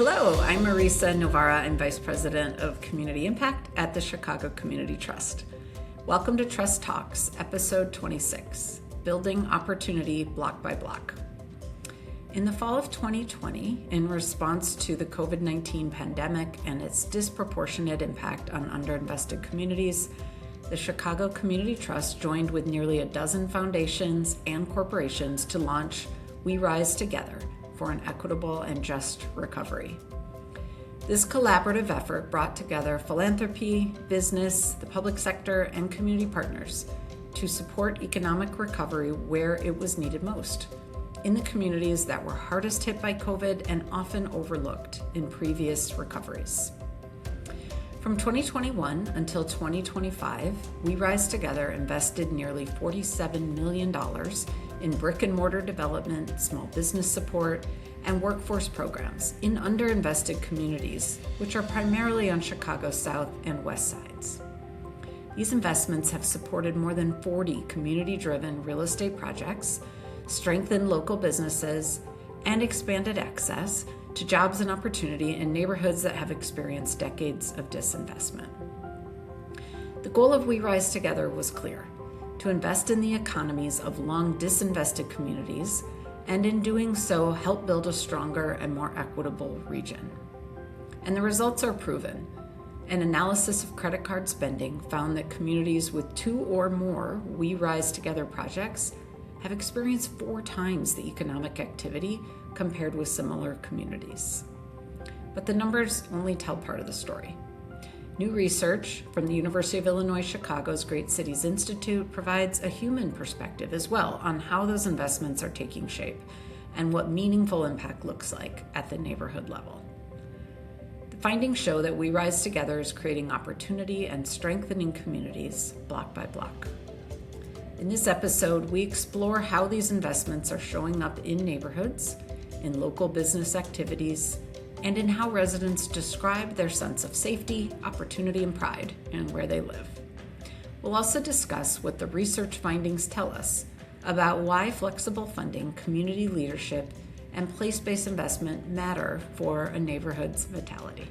Hello, I'm Marisa Novara. I'm Vice President of Community Impact at the Chicago Community Trust. Welcome to Trust Talks, Episode 26, Building Opportunity Block by Block. In the fall of 2020, in response to the COVID-19 pandemic and its disproportionate impact on underinvested communities, the Chicago Community Trust joined with nearly a dozen foundations and corporations to launch We Rise Together for an Equitable and Just Recovery. This collaborative effort brought together philanthropy, business, the public sector, and community partners to support economic recovery where it was needed most, in the communities that were hardest hit by COVID and often overlooked in previous recoveries. From 2021 until 2025, We Rise Together invested nearly $47 million in brick-and-mortar development, small business support, and workforce programs in underinvested communities, which are primarily on Chicago's south and west sides. These investments have supported more than 40 community-driven real estate projects, strengthened local businesses, and expanded access to jobs and opportunity in neighborhoods that have experienced decades of disinvestment. The goal of We Rise Together was clear: to invest in the economies of long-disinvested communities, and in doing so, help build a stronger and more equitable region. And the results are proven. An analysis of credit card spending found that communities with 2 or more We Rise Together projects have experienced 4 times the economic activity compared with similar communities. But the numbers only tell part of the story. New research from the University of Illinois Chicago's Great Cities Institute provides a human perspective as well on how those investments are taking shape and what meaningful impact looks like at the neighborhood level. The findings show that We Rise Together is creating opportunity and strengthening communities block by block. In this episode, we explore how these investments are showing up in neighborhoods, in local business activities, and in how residents describe their sense of safety, opportunity, and pride in where they live. We'll also discuss what the research findings tell us about why flexible funding, community leadership, and place-based investment matter for a neighborhood's vitality.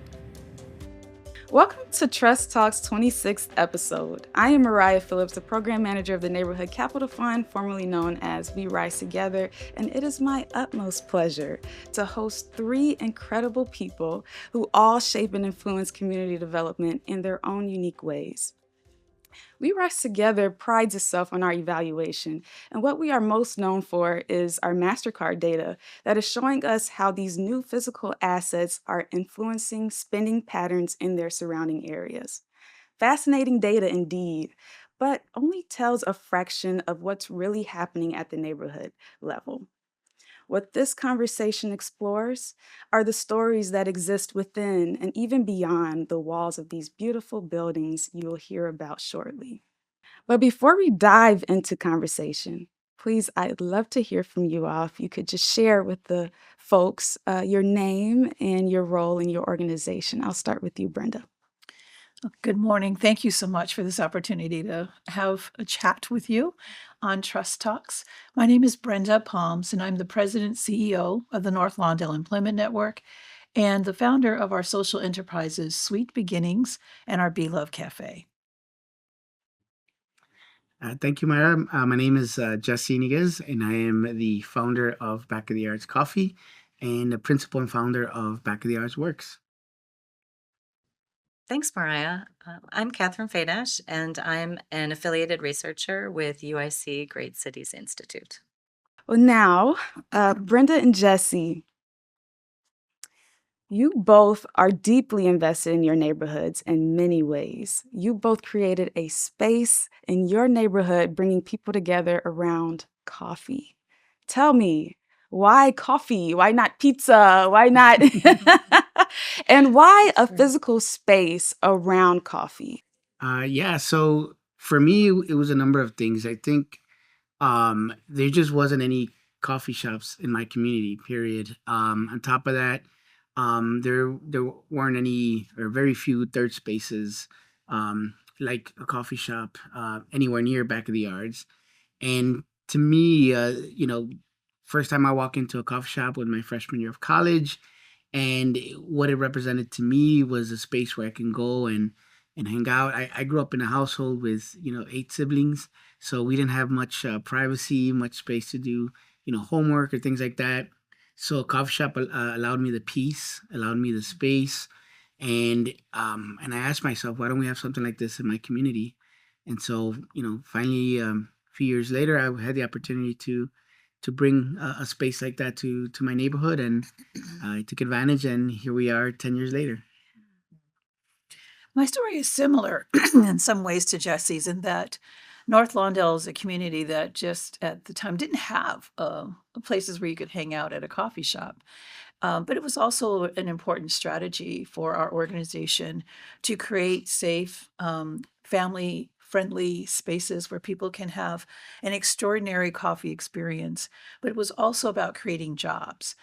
Welcome to Trust Talks 26th episode. I am Mariah Phillips, the program manager of the Neighborhood Capital Fund, formerly known as We Rise Together, and it is my utmost pleasure to host 3 incredible people who all shape and influence community development in their own unique ways. We Rise Together prides itself on our evaluation, and what we are most known for is our MasterCard data that is showing us how these new physical assets are influencing spending patterns in their surrounding areas. Fascinating data indeed, but only tells a fraction of what's really happening at the neighborhood level. What this conversation explores are the stories that exist within and even beyond the walls of these beautiful buildings you will hear about shortly. But before we dive into conversation, please, I'd love to hear from you all. If you could just share with the folks your name and your role in your organization. I'll start with you, Brenda. Good morning. Thank you so much for this opportunity to have a chat with you on Trust Talks. My name is Brenda Palms, and I'm the President CEO of the North Lawndale Employment Network and the founder of our social enterprises, Sweet Beginnings, and our Be Love Cafe. Thank you, Myra. My name is Jesse Niguez, and I am the founder of Back of the Yards Coffee and the principal and founder of Back of the Yards Works. Thanks, Mariah. I'm Catherine Fadash, and I'm an affiliated researcher with UIC Great Cities Institute. Well, now, Brenda and Jesse, you both are deeply invested in your neighborhoods in many ways. You both created a space in your neighborhood bringing people together around coffee. Tell me, why coffee? Why not pizza? Why not? And why a physical space around coffee? So for me, it was a number of things. I think there just wasn't any coffee shops in my community, period. On top of that, there weren't any or very few third spaces like a coffee shop anywhere near Back of the Yards. And to me, first time I walked into a coffee shop was my freshman year of college. And what it represented to me was a space where I can go and hang out. I grew up in a household with 8 siblings, so we didn't have much privacy, much space to do homework or things like that. So a coffee shop allowed me the peace, allowed me the space, and I asked myself, why don't we have something like this in my community? And so finally, a few years later, I had the opportunity to bring a space like that to my neighborhood, and I took advantage, and here we are 10 years later. My story is similar in some ways to Jesse's in that North Lawndale is a community that just at the time didn't have places where you could hang out at a coffee shop. But it was also an important strategy for our organization to create safe, family friendly spaces where people can have an extraordinary coffee experience. But it was also about creating jobs.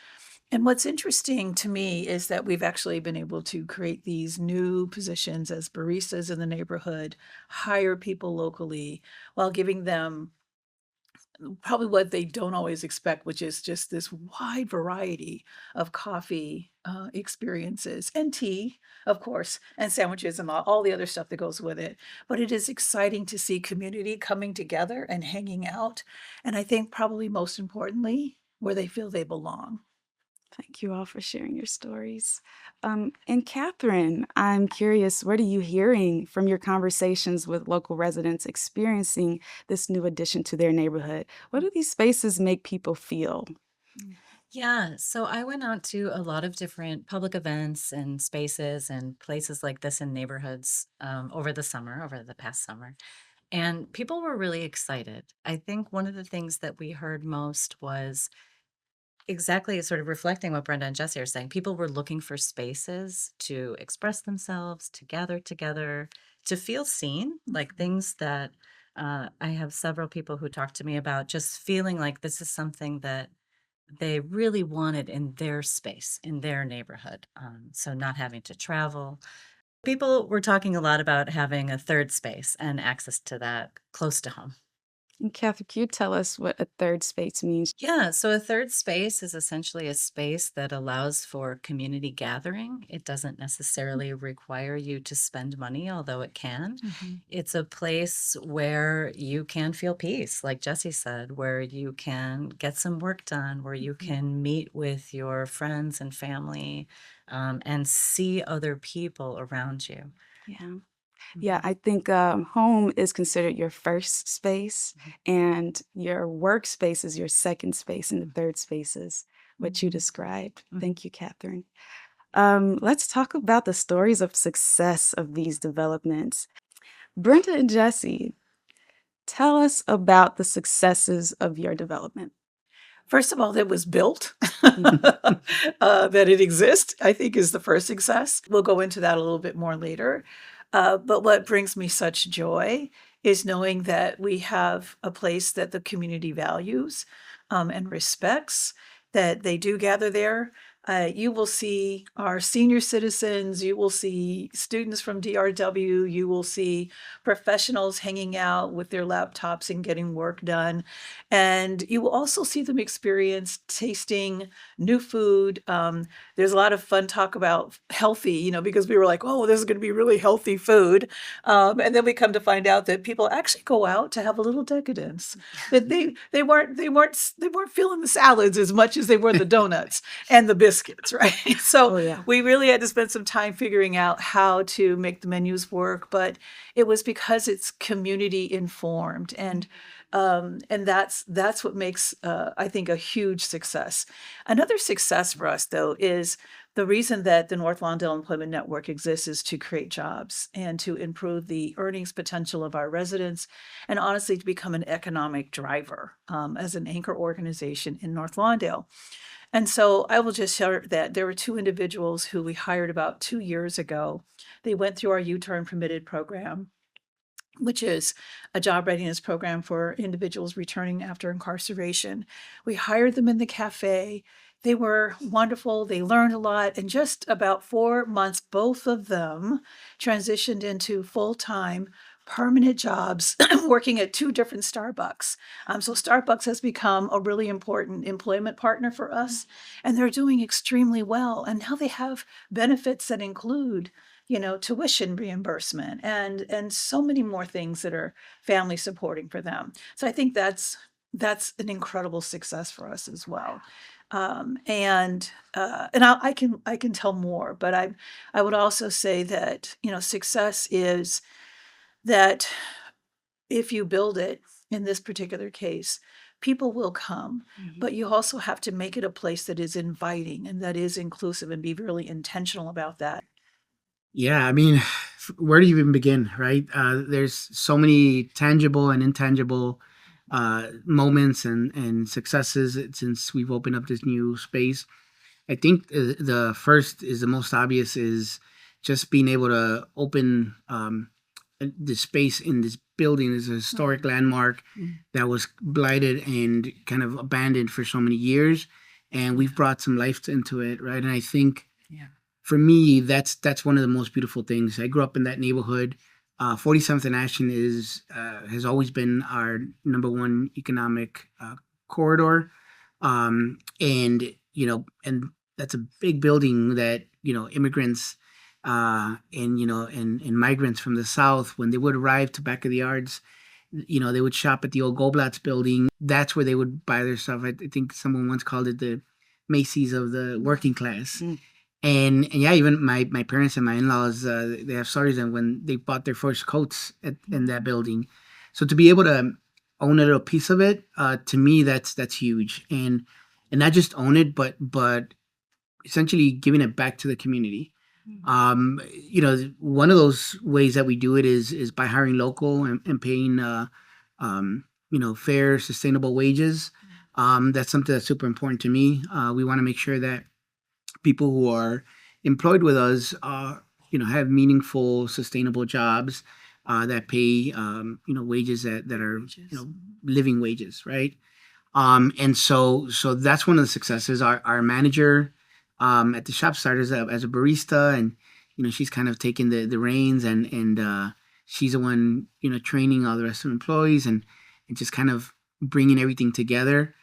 And what's interesting to me is that we've actually been able to create these new positions as baristas in the neighborhood, hire people locally while giving them probably what they don't always expect, which is just this wide variety of coffee experiences and tea, of course, and sandwiches and all the other stuff that goes with it. But it is exciting to see community coming together and hanging out. And I think probably most importantly, where they feel they belong. Thank you all for sharing your stories. And Catherine, I'm curious, what are you hearing from your conversations with local residents experiencing this new addition to their neighborhood? What do these spaces make people feel? Yeah, so I went out to a lot of different public events and spaces and places like this in neighborhoods over the past summer, and people were really excited. I think one of the things that we heard most was exactly sort of reflecting what Brenda and Jesse are saying. People were looking for spaces to express themselves, to gather together, to feel seen, like things that I have several people who talk to me about just feeling like this is something that they really wanted in their space, in their neighborhood. So not having to travel. People were talking a lot about having a third space and access to that close to home. And Catherine, could you tell us what a third space means? Yeah, so a third space is essentially a space that allows for community gathering. It doesn't necessarily require you to spend money, although it can. It's a place where you can feel peace, like Jesse said, where you can get some work done, where you can meet with your friends and family, and see other people around you. Yeah. Yeah, I think home is considered your first space, and your workspace is your second space, and the third space is what you described. Thank you, Catherine. Let's talk about the stories of success of these developments. Brenda and Jesse, tell us about the successes of your development. First of all, that was built, that it exists, I think is the first success. We'll go into that a little bit more later. But what brings me such joy is knowing that we have a place that the community values and respects, that they do gather there. You will see our senior citizens, you will see students from DRW, you will see professionals hanging out with their laptops and getting work done. And you will also see them experience tasting new food. There's a lot of fun talk about healthy, because we were like, oh, this is going to be really healthy food. And then we come to find out that people actually go out to have a little decadence. That they weren't feeling the salads as much as they were the donuts and the biscuits, right? So Oh, yeah. we really had to spend some time figuring out how to make the menus work, but it was because it's community informed, and that's what makes I think a huge success. Another success for us, though, is the reason that the North Lawndale Employment Network exists is to create jobs and to improve the earnings potential of our residents, and honestly to become an economic driver as an anchor organization in North Lawndale. And so I will just share that there were two individuals who we hired about 2 years ago. They went through our U-turn permitted program, which is a job readiness program for individuals returning after incarceration. We hired them in the cafe. They were wonderful. They learned a lot. In just about 4 months, both of them transitioned into full-time permanent jobs working at 2 different Starbucks. So Starbucks has become a really important employment partner for us, and they're doing extremely well. And now they have benefits that include, tuition reimbursement and so many more things that are family supporting for them. So I think that's an incredible success for us as well. I can tell more, but I would also say that success is that if you build it in this particular case, people will come, but you also have to make it a place that is inviting and that is inclusive and be really intentional about that. Yeah, I mean, where do you even begin, right? There's so many tangible and intangible moments and successes since we've opened up this new space. I think the first is the most obvious is just being able to open the space in this building is a historic landmark that was blighted and kind of abandoned for so many years, and we've brought some life into it, right? And I think for me, that's one of the most beautiful things. I grew up in that neighborhood. 47th and Ashton is has always been our number one economic corridor, and that's a big building that immigrants and migrants from the South, when they would arrive to back of the yards, they would shop at the old Goldblatt's building. That's where they would buy their stuff. I think someone once called it the Macy's of the working class. And yeah, even my parents and my in-laws, they have stories of when they bought their first coats in that building. So to be able to own a little piece of it, to me, that's huge. And not just own it, but essentially giving it back to the community. One of those ways that we do it is by hiring local and paying, fair, sustainable wages. That's something that's super important to me. We want to make sure that people who are employed with us, have meaningful, sustainable jobs that pay, wages that are, living wages, right? And so that's one of the successes. Our manager at the shop started as a barista, and she's kind of taking the reins, and she's the one training all the rest of the employees and just kind of bringing everything together.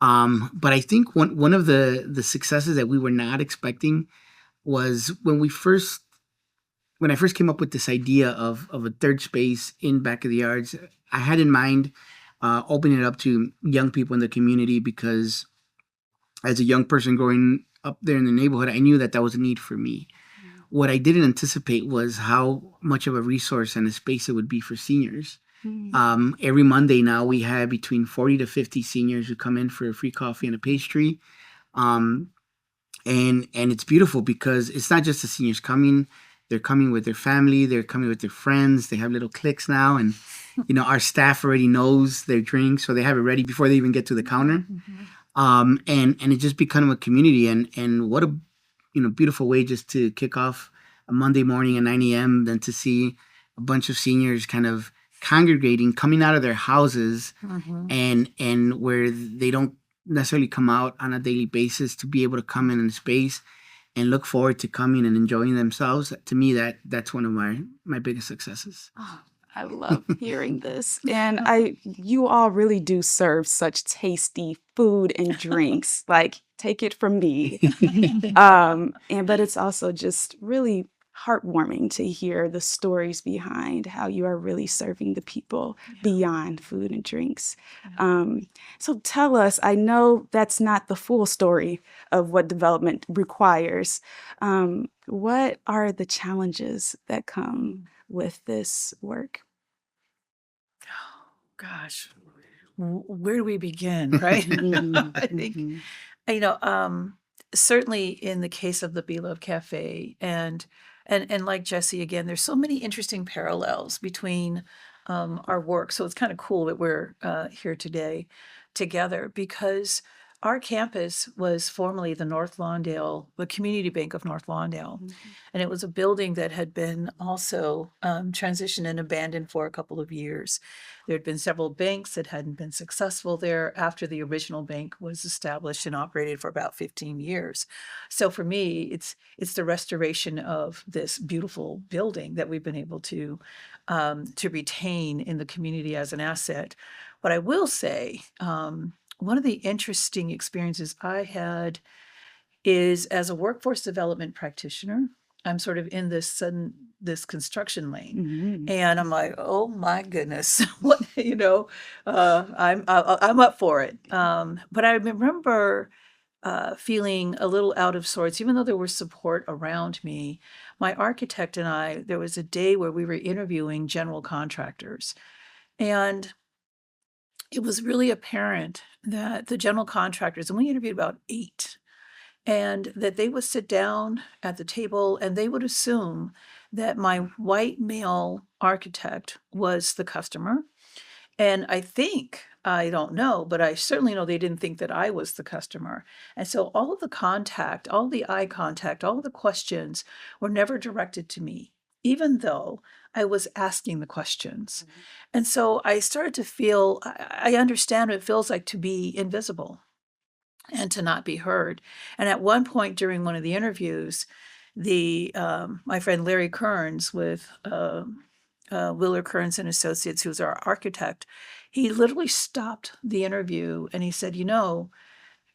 But I think one of the successes that we were not expecting was when I first came up with this idea of a third space in back of the yards. I had in mind opening it up to young people in the community, because as a young person growing up there in the neighborhood, I knew that was a need for me. What I didn't anticipate was how much of a resource and a space it would be for seniors. Every Monday now we have between 40 to 50 seniors who come in for a free coffee and a pastry. And it's beautiful because it's not just the seniors coming, they're coming with their family, they're coming with their friends, they have little cliques now, and our staff already knows their drinks, so they have it ready before they even get to the counter. And it just become a community, and what a beautiful way just to kick off a Monday morning at 9 a.m. than to see a bunch of seniors kind of congregating, coming out of their houses, and where they don't necessarily come out on a daily basis, to be able to come in space and look forward to coming and enjoying themselves. To me, that's one of my biggest successes. Oh, I love hearing this. And you all really do serve such tasty food and drinks. Like, take it from me. But it's also just really heartwarming to hear the stories behind how you are really serving the people beyond food and drinks. So tell us, I know that's not the full story of what development requires. What are the challenges that come with this work? Oh, gosh, where do we begin, right? I think, certainly in the case of the Be Love Cafe and like Jesse, again, there's so many interesting parallels between our work. So it's kind of cool that we're here today together, because our campus was formerly the Community Bank of North Lawndale. And it was a building that had been also transitioned and abandoned for a couple of years. There had been several banks that hadn't been successful there after the original bank was established and operated for about 15 years. So for me, it's the restoration of this beautiful building that we've been able to retain in the community as an asset. But I will say, one of the interesting experiences I had is as a workforce development practitioner. I'm sort of in this construction lane, and I'm like, oh my goodness, what I'm up for it. But I remember feeling a little out of sorts, even though there was support around me. My architect and I, there was a day where we were interviewing general contractors, and it was really apparent that the general contractors, and we interviewed about 8, and that they would sit down at the table and they would assume that my white male architect was the customer. And I don't know, but I certainly know they didn't think that I was the customer. And so all of the contact, all the eye contact, all of the questions were never directed to me, even though I was asking the questions. And so I started to feel, I understand what it feels like to be invisible and to not be heard. And at one point during one of the interviews, my friend Larry Kearns with Willer Kearns and Associates, who's our architect, he literally stopped the interview and he said,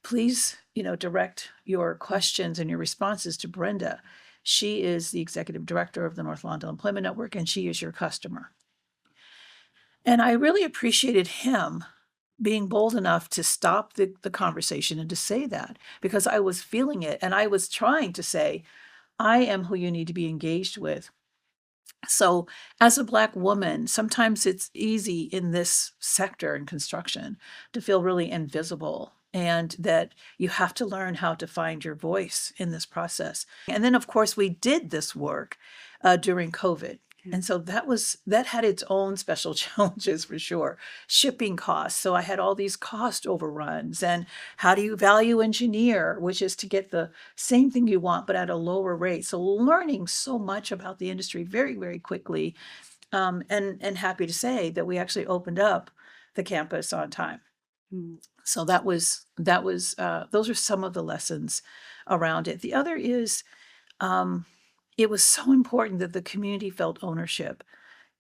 please, direct your questions and your responses to Brenda. She is the executive director of the North Lawndale Employment Network, and she is your customer. And I really appreciated him being bold enough to stop the conversation and to say that, because I was feeling it and I was trying to say, I am who you need to be engaged with. So as a Black woman, sometimes it's easy in this sector in construction to feel really invisible, and that you have to learn how to find your voice in this process. And then, of course, we did this work during COVID. And so that had its own special challenges for sure. Shipping costs. So I had all these cost overruns. And how do you value engineer, which is to get the same thing you want, but at a lower rate. So learning so much about the industry very, very quickly. And happy to say that we actually opened up the campus on time. So those are some of the lessons around it. The other is, it was so important that the community felt ownership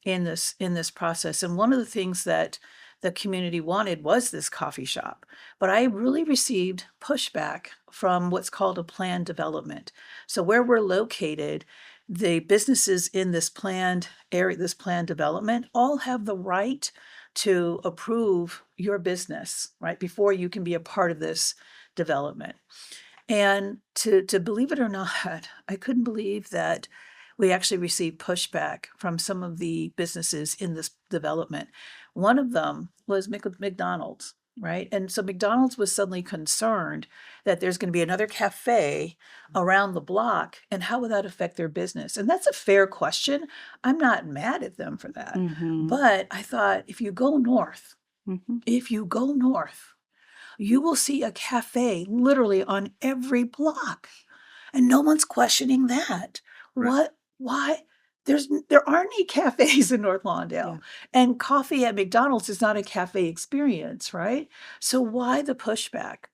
in this process. And one of the things that the community wanted was this coffee shop. But I really received pushback from what's called a planned development. So where we're located, the businesses in this planned area, this planned development, all have the right to approve your business, right, before you can be a part of this development. And to believe it or not, I couldn't believe that we actually received pushback from some of the businesses in this development. One of them was McDonald's, right? And so McDonald's was suddenly concerned that there's going to be another cafe around the block, and how would that affect their business? And that's a fair question. I'm not mad at them for that. But I thought, if you go north, you will see a cafe literally on every block, and no one's questioning that. Right. Why? There aren't any cafes in North Lawndale, and coffee at McDonald's is not a cafe experience, right? So why the pushback?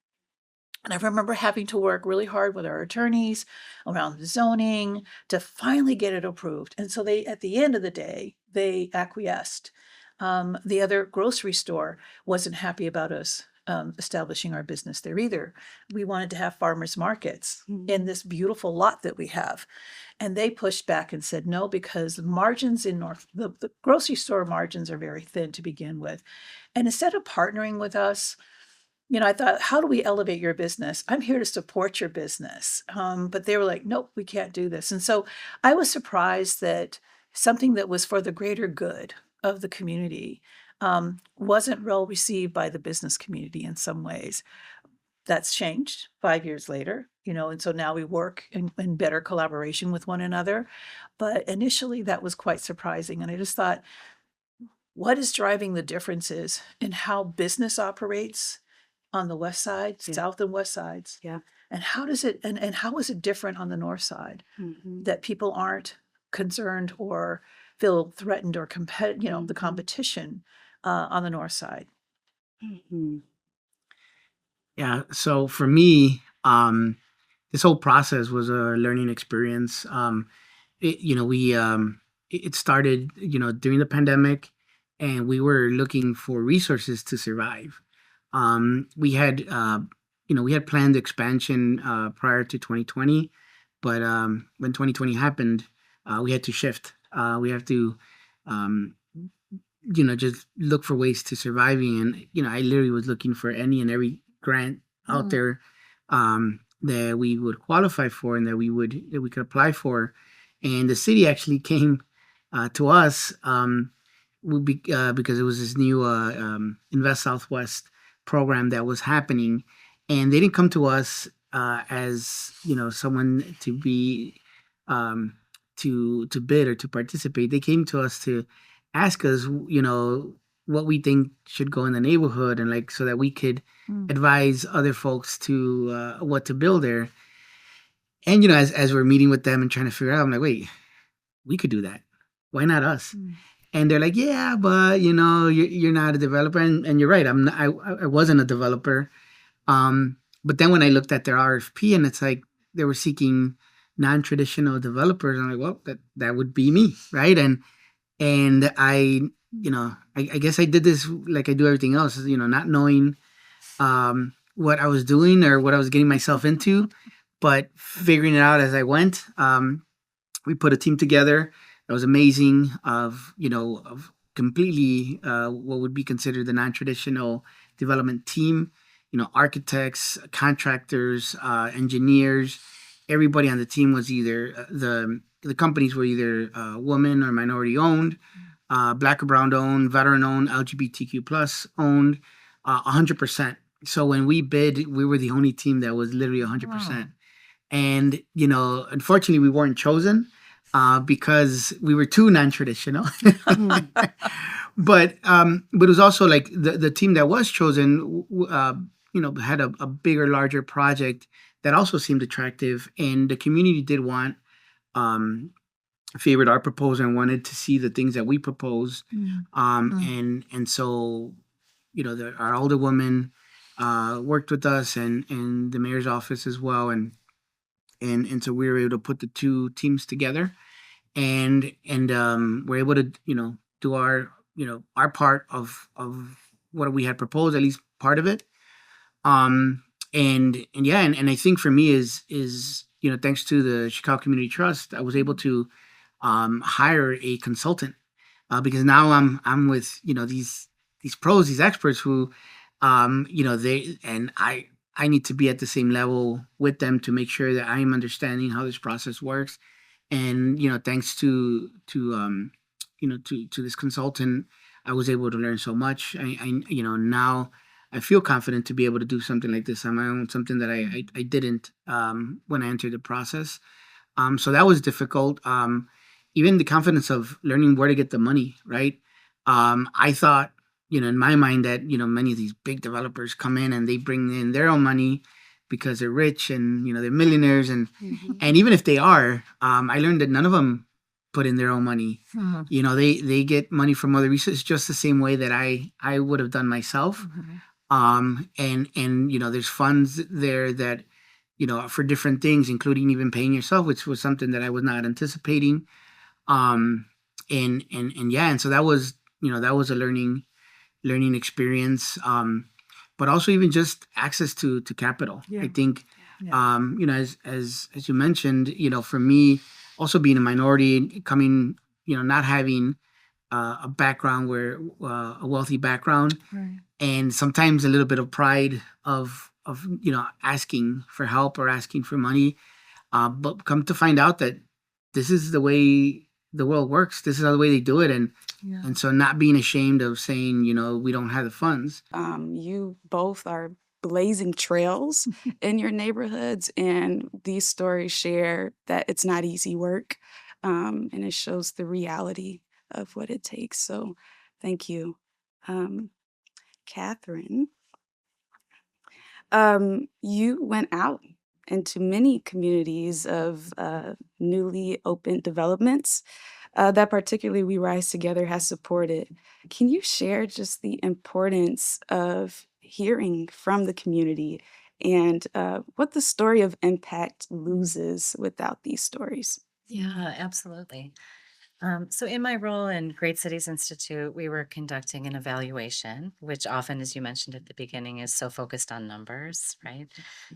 And I remember having to work really hard with our attorneys around the zoning to finally get it approved. And so at the end of the day, they acquiesced. The other grocery store wasn't happy about us establishing our business there either. We wanted to have farmers markets in this beautiful lot that we have. And they pushed back and said no, because margins in the grocery store margins are very thin to begin with. And instead of partnering with us, I thought, how do we elevate your business? I'm here to support your business. But they were like, nope, we can't do this. And so I was surprised that something that was for the greater good of the community wasn't well received by the business community in some ways. That's changed 5 years later, and so now we work in better collaboration with one another. But initially that was quite surprising. And I just thought, what is driving the differences in how business operates on the west side, Yeah. south and west sides. Yeah. And how does it and how is it different on the north side that people aren't concerned or feel threatened or the competition on the north side? Mhm. Yeah. So for me, this whole process was a learning experience. It started, during the pandemic, and we were looking for resources to survive. We had, we had planned expansion prior to 2020, but when 2020 happened, we had to shift. We have to, um, just look for ways to surviving. And, I literally was looking for any and every grant out there that we would qualify for and that we could apply for. And the city actually came to us because it was this new Invest Southwest program that was happening, and they didn't come to us as someone to be to bid or to participate. They came to us to ask us, what we think should go in the neighborhood, and like so that we could advise other folks to what to build there. And as we're meeting with them and trying to figure out, I'm like, wait, we could do that. Why not us? And they're like, yeah, but you're not a developer, and you're right. I'm not, I wasn't a developer. But then when I looked at their RFP, and it's like they were seeking non-traditional developers, I'm like, well, that would be me, right? And I guess I did this like I do everything else, not knowing what I was doing or what I was getting myself into, but figuring it out as I went. We put a team together that was amazing of completely what would be considered the non-traditional development team, architects, contractors, engineers. Everybody on the team was either the companies were either woman or minority owned, black or brown owned, veteran owned, LGBTQ plus owned, 100%. So when we bid, we were the only team that was literally 100%. And unfortunately, we weren't chosen because we were too non-traditional. But it was also like the team that was chosen, had a bigger, larger project that also seemed attractive, and the community did want favored our proposal and wanted to see the things that we proposed. And so our older woman worked with us and the mayor's office as well, and so we were able to put the two teams together, and we're able to do our part of what we had proposed, at least part of it. And I think for me is thanks to the Chicago Community Trust, I was able to hire a consultant because now I'm with these pros, these experts who they and I need to be at the same level with them to make sure that I am understanding how this process works. And thanks to this consultant, I was able to learn so much. Now I feel confident to be able to do something like this on my own, something that I didn't when I entered the process. So that was difficult. Even the confidence of learning where to get the money, right? I thought, in my mind that, many of these big developers come in and they bring in their own money because they're rich and, they're millionaires. And even if they are, I learned that none of them put in their own money. They get money from other resources just the same way that I would have done myself. And there's funds there that, for different things, including even paying yourself, which was something that I was not anticipating. And so that was a learning experience. But also even just access to capital. I think, as you mentioned, for me, also being a minority, coming, not having a background where a wealthy background, and sometimes a little bit of pride of asking for help or asking for money, but come to find out that this is the way the world works. This is the way they do it, and so not being ashamed of saying we don't have the funds. You both are blazing trails in your neighborhoods, and these stories share that it's not easy work, and it shows the reality of what it takes. So thank you. Catherine, You went out into many communities of newly opened developments that particularly We Rise Together has supported. Can you share just the importance of hearing from the community and what the story of impact loses without these stories? Yeah, absolutely. So, in my role in Great Cities Institute, we were conducting an evaluation, which often, as you mentioned at the beginning, is so focused on numbers, right?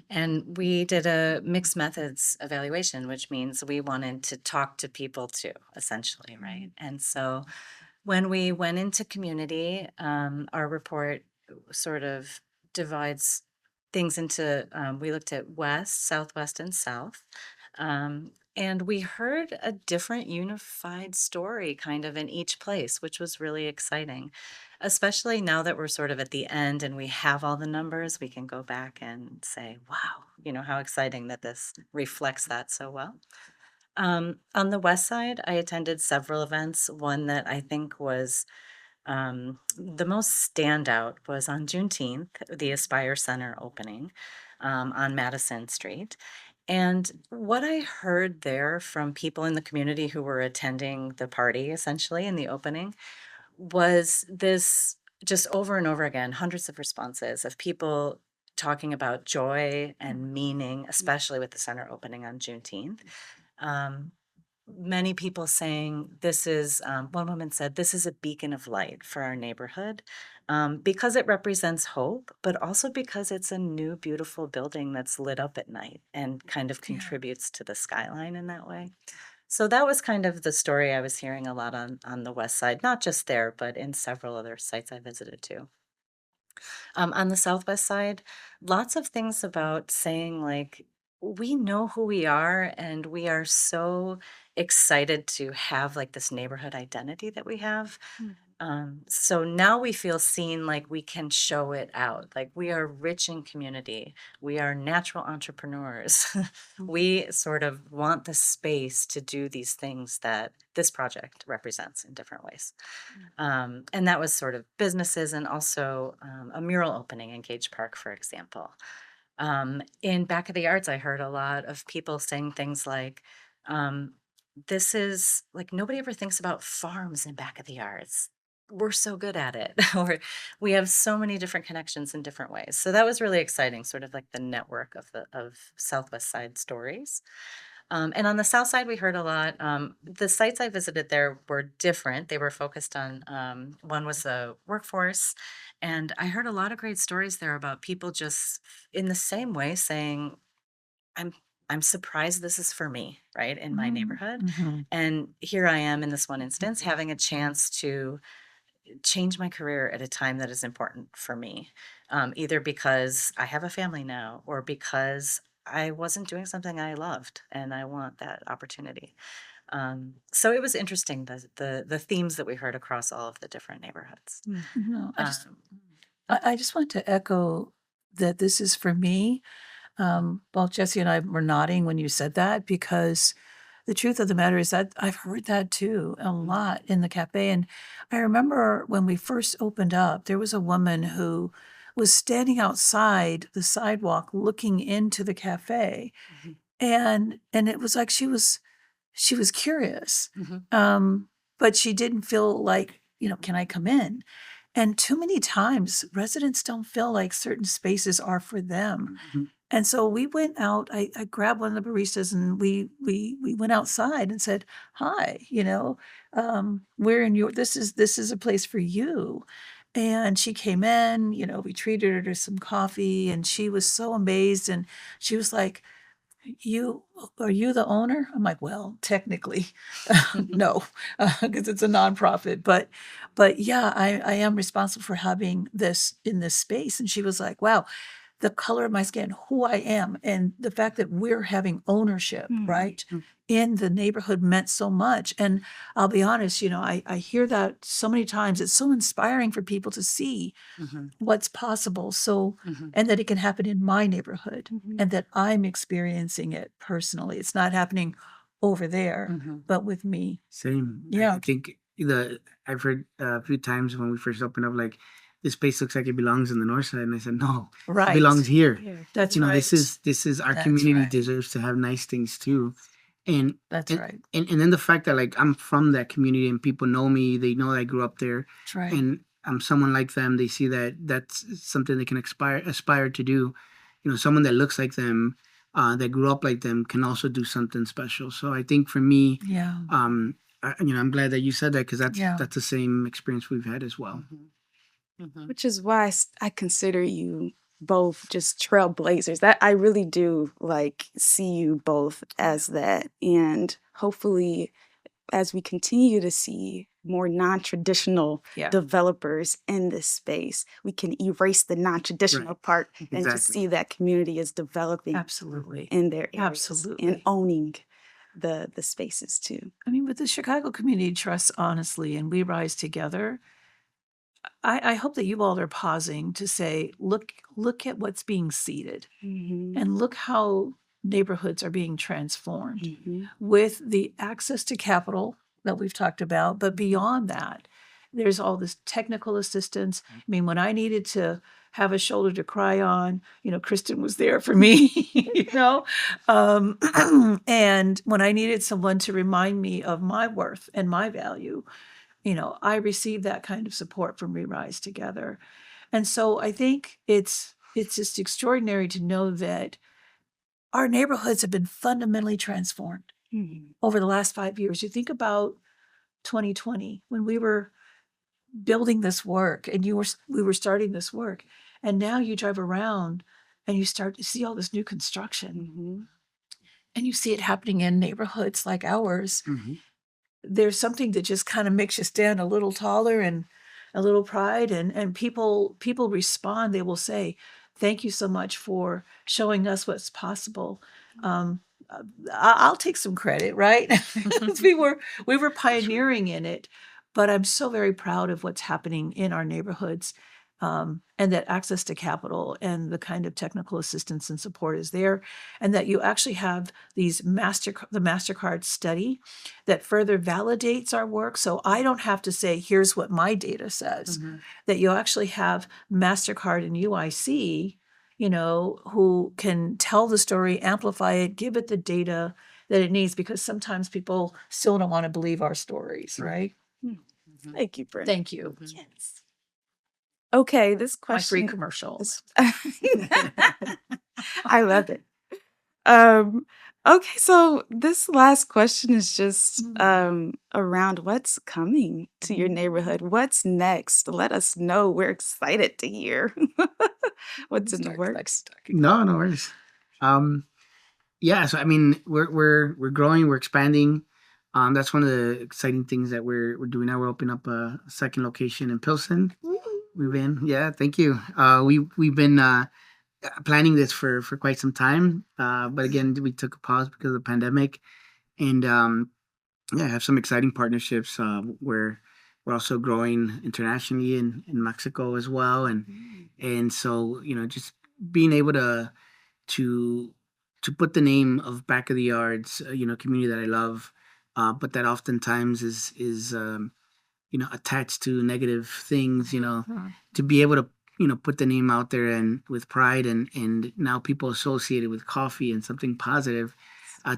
And we did a mixed methods evaluation, which means we wanted to talk to people too, essentially, right? And so, when we went into community, our report sort of divides things into, we looked at West, Southwest, and South. And we heard a different unified story kind of in each place, which was really exciting. Especially now that we're sort of at the end and we have all the numbers, we can go back and say, wow, how exciting that this reflects that so well. On the West Side, I attended several events. One that I think was the most standout was on Juneteenth, the Aspire Center opening on Madison Street. And what I heard there from people in the community who were attending the party, essentially, in the opening, was this just over and over again, hundreds of responses of people talking about joy and meaning, especially with the center opening on Juneteenth. Um, Many people saying this is, one woman said, this is a beacon of light for our neighborhood because it represents hope, but also because it's a new, beautiful building that's lit up at night and kind of contributes to the skyline in that way. So that was kind of the story I was hearing a lot on the west side, not just there, but in several other sites I visited too. On the Southwest side, lots of things about saying, like, we know who we are and we are so excited to have like this neighborhood identity that we have. So now we feel seen, like we can show it out. Like we are rich in community. We are natural entrepreneurs. We sort of want the space to do these things that this project represents in different ways. And that was sort of businesses and also a mural opening in Gage Park, for example. In Back of the Arts, I heard a lot of people saying things like, um, this is like nobody ever thinks about farms in Back of the Arts. We're so good at it, or we have so many different connections in different ways. So that was really exciting, sort of like the network of Southwest Side stories. And on the south side, we heard a lot. The sites I visited there were different. They were focused on one was the workforce, and I heard a lot of great stories there about people just in the same way saying, "I'm I'm surprised this is for me, right, in my neighborhood." Mm-hmm. And here I am in this one instance having a chance to change my career at a time that is important for me, either because I have a family now or because I wasn't doing something I loved and I want that opportunity. So it was interesting the themes that we heard across all of the different neighborhoods. No, Um, I just want to echo that this is for me. Both Jesse and I were nodding when you said that because the truth of the matter is that I've heard that too a lot in the cafe. And I remember when we first opened up, there was a woman who was standing outside the sidewalk looking into the cafe. Mhm. And it was like she was curious. Mhm. But she didn't feel like, can I come in? And too many times residents don't feel like certain spaces are for them. Mhm. And so we went out, I grabbed one of the baristas and we went outside and said, hi, we're in this is a place for you. And she came in, we treated her to some coffee and she was so amazed. And she was like, you are you the owner? I'm like, well, technically, no, because it's a nonprofit. But yeah, I am responsible for having this in this space. And she was like, wow, the color of my skin, who I am, and the fact that we're having ownership, right, in the neighborhood meant so much. And I'll be honest, I hear that so many times. It's so inspiring for people to see Mhm. what's possible. So, Mhm. and that it can happen in my neighborhood and that I'm experiencing it personally. It's not happening over there, Mhm. but with me. Same. I Yeah. think I've heard a few times when we first opened up, like this place looks like it belongs in the north side. And I said, no, it Right. belongs here. That's You know, right. this is our That's community right. deserves to have nice things too. And That's and, right. and then the fact that like I'm from that community and people know me, they know I grew up there, That's right. and I'm someone like them. They see that that's something they can aspire to do. You know, someone that looks like them, that grew up like them, can also do something special. So I think for me, Yeah. I'm glad that you said that, because Yeah. that's the same experience we've had as well. Which is why I consider you both just trailblazers. That I really do like see you both as that. And hopefully, as we continue to see more non-traditional Yeah. developers in this space, we can erase the non-traditional part and just Exactly. see that community is developing Absolutely. in their areas Absolutely. and owning the spaces too. I mean, with the Chicago Community Trust, honestly, and We Rise Together, I hope that you all are pausing to say, look at what's being seeded, and look how neighborhoods are being transformed with the access to capital that we've talked about. But beyond that, there's all this technical assistance. I mean, when I needed to have a shoulder to cry on, Kristen was there for me, and when I needed someone to remind me of my worth and my value, I received that kind of support from We Rise Together. And so I think it's just extraordinary to know that our neighborhoods have been fundamentally transformed over the last 5 years. You think about 2020, when we were building this work and we were starting this work, and now you drive around and you start to see all this new construction, and you see it happening in neighborhoods like ours. There's something that just kind of makes you stand a little taller and a little pride, and people respond. They will say, thank you so much for showing us what's possible. I'll take some credit, right? we were pioneering in it, but I'm so very proud of what's happening in our neighborhoods, and that access to capital and the kind of technical assistance and support is there, and that you actually have the MasterCard study that further validates our work. So I don't have to say, here's what my data says, that you actually have MasterCard and UIC, who can tell the story, amplify it, give it the data that it needs, because sometimes people still don't want to believe our stories, right? Thank you, Brenda. Thank you. Yes. Okay, this My free question. commercial. I love it. Okay, so this last question is just around what's coming to your neighborhood. What's next? Let us know. We're excited to hear what's in the works. No worries. Yeah, so I mean, we're growing, we're expanding. That's one of the exciting things that we're doing now. We're opening up a second location in Pilsen. Yeah, thank you. We've been planning this for quite some time, but again, we took a pause because of the pandemic, and yeah, I have some exciting partnerships. Where we're also growing internationally in Mexico as well, and so just being able to put the name of Back of the Yards, community that I love, but that oftentimes is attached to negative things, to be able to, put the name out there and with pride, and now people associate it with coffee and something positive.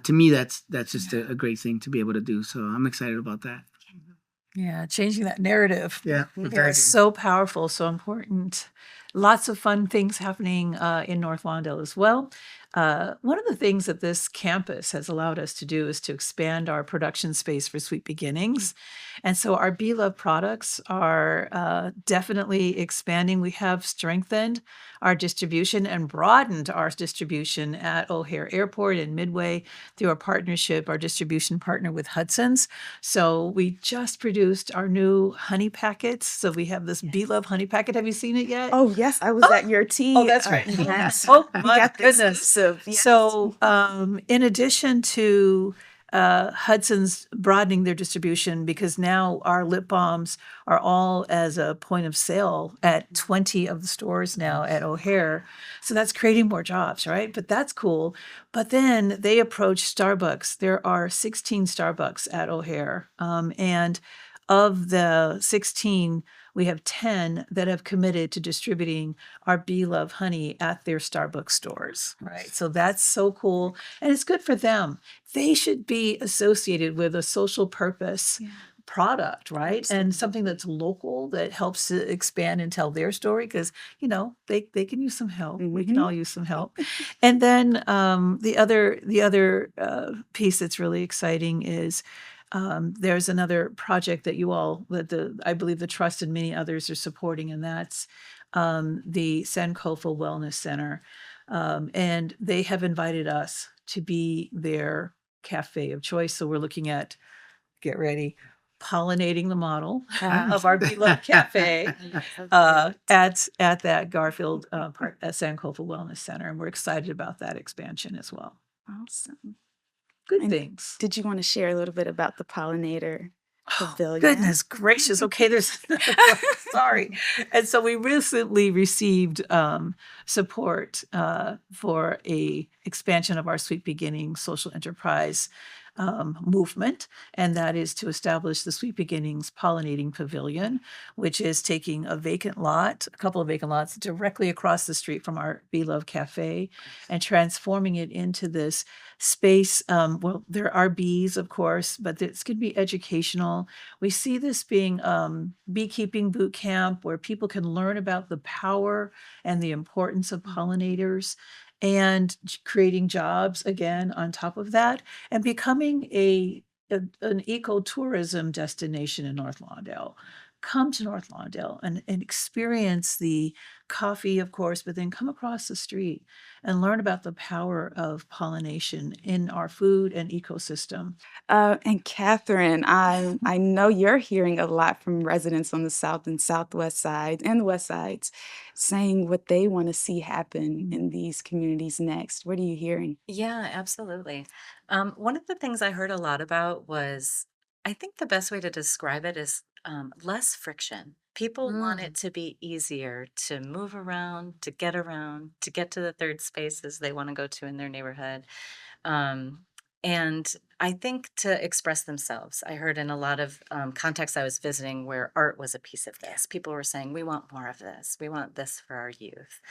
To me, that's just a great thing to be able to do. So I'm excited about that. Yeah, changing that narrative. Yeah, It's so powerful, so important. Lots of fun things happening in North Lawndale as well. One of the things that this campus has allowed us to do is to expand our production space for Sweet Beginnings. And so our Be Love products are definitely expanding. We have strengthened our distribution and broadened our distribution at O'Hare Airport and Midway through our partnership, our distribution partner with Hudson's. So we just produced our new honey packets. So we have this Be Love honey packet. Have you seen it yet? Oh, yes, I was at your tea. Oh, that's right. Yes. Oh, We my got the goodness. exclusive. Yes. So, in addition to Hudson's broadening their distribution, because now our lip balms are all as a point of sale at 20 of the stores now at O'Hare. So that's creating more jobs, right? But that's cool. But then they approached Starbucks. There are 16 Starbucks at O'Hare. And of the 16, we have 10 that have committed to distributing our Be Love honey at their Starbucks stores, right? So that's so cool. And it's good for them. They should be associated with a social purpose product, right? And something that's local that helps to expand and tell their story because, they can use some help. We can all use some help. And then the other piece that's really exciting is there's another project that I believe the Trust and many others are supporting, and that's the Sankofa Wellness Center. And they have invited us to be their cafe of choice. So we're looking at, get ready, pollinating the model of our beloved cafe at that Garfield Park, Sankofa Wellness Center. And we're excited about that expansion as well. Awesome. Good And things. did you want to share a little bit about the pollinator pavilion? Goodness gracious. Okay, there's sorry. And so we recently received support for a expansion of our Sweet Beginnings social enterprise movement, and that is to establish the Sweet Beginnings Pollinating Pavilion, which is taking a couple of vacant lots directly across the street from our Beloved Cafe, and transforming it into this space. Well, there are bees, of course, but it's going to be educational. We see this being beekeeping boot camp where people can learn about the power and the importance of pollinators and creating jobs again on top of that and becoming an ecotourism destination in North Lawndale. Come to North Lawndale and experience the coffee, of course, but then come across the street and learn about the power of pollination in our food and ecosystem. And Catherine, I know you're hearing a lot from residents on the south and southwest side and the west sides saying what they want to see happen in these communities next. What are you hearing? Yeah, absolutely. One of the things I heard a lot about was, I think the best way to describe it is less friction. People want it to be easier to move around, to get to the third spaces they want to go to in their neighborhood. Um, and I think to express themselves. I heard in a lot of contexts I was visiting where art was a piece of this. People were saying, we want more of this. We want this for our youth.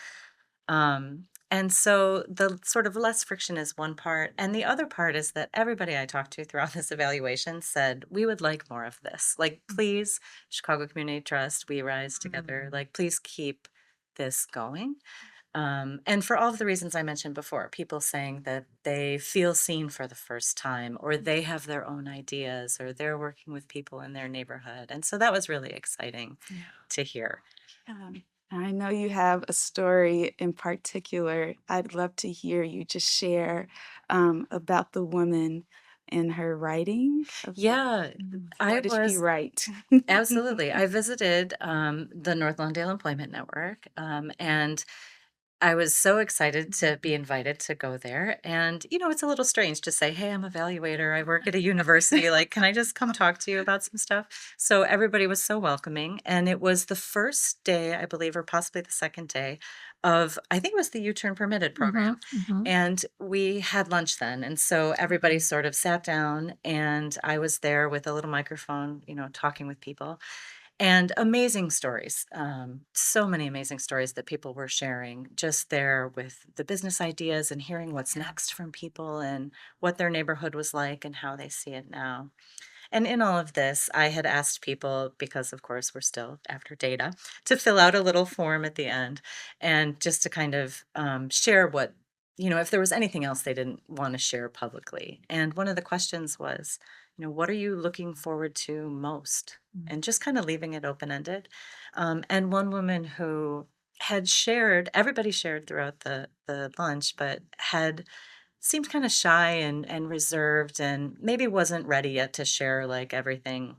And so the sort of less friction is one part. And the other part is that everybody I talked to throughout this evaluation said, we would like more of this. Like, please, Chicago Community Trust, we rise together. Like, please keep this going. And for all of the reasons I mentioned before, people saying that they feel seen for the first time, or they have their own ideas, or they're working with people in their neighborhood. And so that was really exciting to hear. I know you have a story in particular. I'd love to hear you just share about the woman in her writing. Yeah, I What did she was write? absolutely. I visited the North Lawndale Employment Network, and I was so excited to be invited to go there. And, it's a little strange to say, hey, I'm a evaluator. I work at a university. Like, can I just come talk to you about some stuff? So everybody was so welcoming. And it was the first day, I believe, or possibly the second day of, I think it was the U-Turn Permitted program. And we had lunch then. And so everybody sort of sat down, and I was there with a little microphone, talking with people. And amazing stories, so many amazing stories that people were sharing just there with the business ideas and hearing what's next from people and what their neighborhood was like and how they see it now. And in all of this, I had asked people, because of course we're still after data, to fill out a little form at the end and just to kind of share what, if there was anything else they didn't want to share publicly. And one of the questions was, what are you looking forward to most? And just kind of leaving it open ended. And one woman who had shared, everybody shared throughout the lunch, but had seemed kind of shy and reserved and maybe wasn't ready yet to share like everything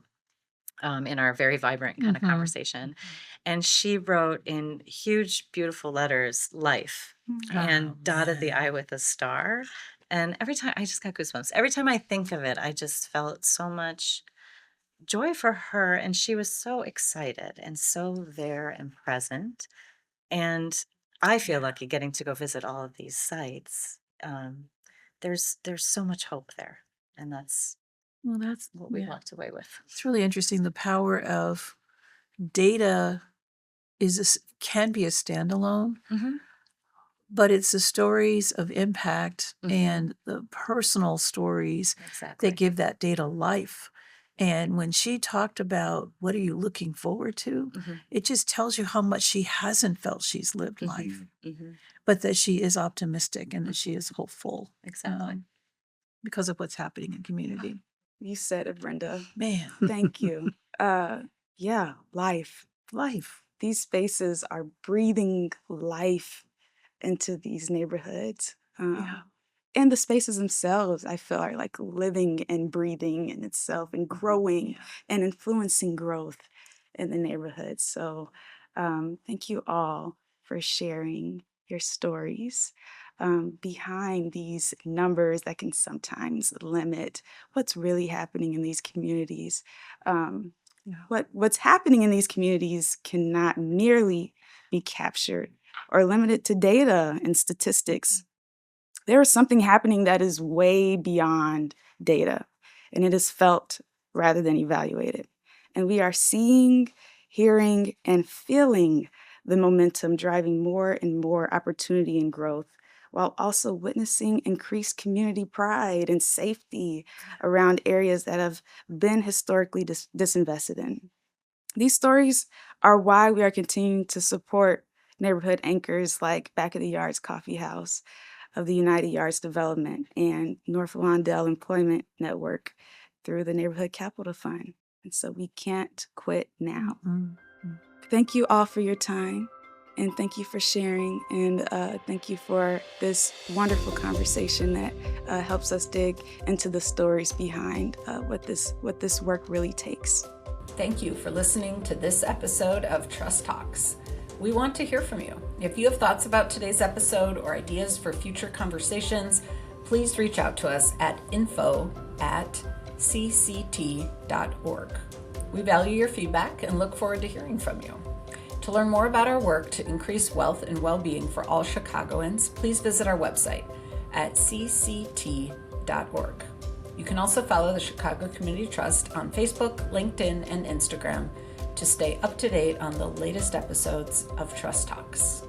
in our very vibrant kind of conversation. And she wrote in huge, beautiful letters, life, and dotted the I with a star. And every time I just got goosebumps. Every time I think of it, I just felt so much joy for her. And she was so excited and so there and present. And I feel lucky getting to go visit all of these sites. There's so much hope there, and that's Well, that's what we walked away with. it's really interesting the power of data can be a standalone, but it's the stories of impact and the personal stories that give that data life. And when she talked about what are you looking forward to, it just tells you how much she hasn't felt she's lived life, but that she is optimistic and that she is hopeful. Because of what's happening in community. You said it, Brenda. Man. Thank you. Yeah, life. These spaces are breathing life into these neighborhoods. And the spaces themselves, I feel, are like living and breathing in itself and growing and influencing growth in the neighborhood. So thank you all for sharing your stories behind these numbers that can sometimes limit what's really happening in these communities. What's happening in these communities cannot merely be captured or limited to data and statistics. There is something happening that is way beyond data, and it is felt rather than evaluated. And we are seeing, hearing, and feeling the momentum driving more and more opportunity and growth, while also witnessing increased community pride and safety around areas that have been historically disinvested in. These stories are why we are continuing to support neighborhood anchors like Back of the Yards Coffee House of the United Yards Development and North Lawndale Employment Network through the Neighborhood Capital Fund. And so we can't quit now. Thank you all for your time, and thank you for sharing, and thank you for this wonderful conversation that helps us dig into the stories behind what this work really takes. Thank you for listening to this episode of Trust Talks. We want to hear from you. If you have thoughts about today's episode or ideas for future conversations, please reach out to us at info@cct.org. We value your feedback and look forward to hearing from you. To learn more about our work to increase wealth and well-being for all Chicagoans, please visit our website at cct.org. You can also follow the Chicago Community Trust on Facebook, LinkedIn, and Instagram to stay up to date on the latest episodes of Trust Talks.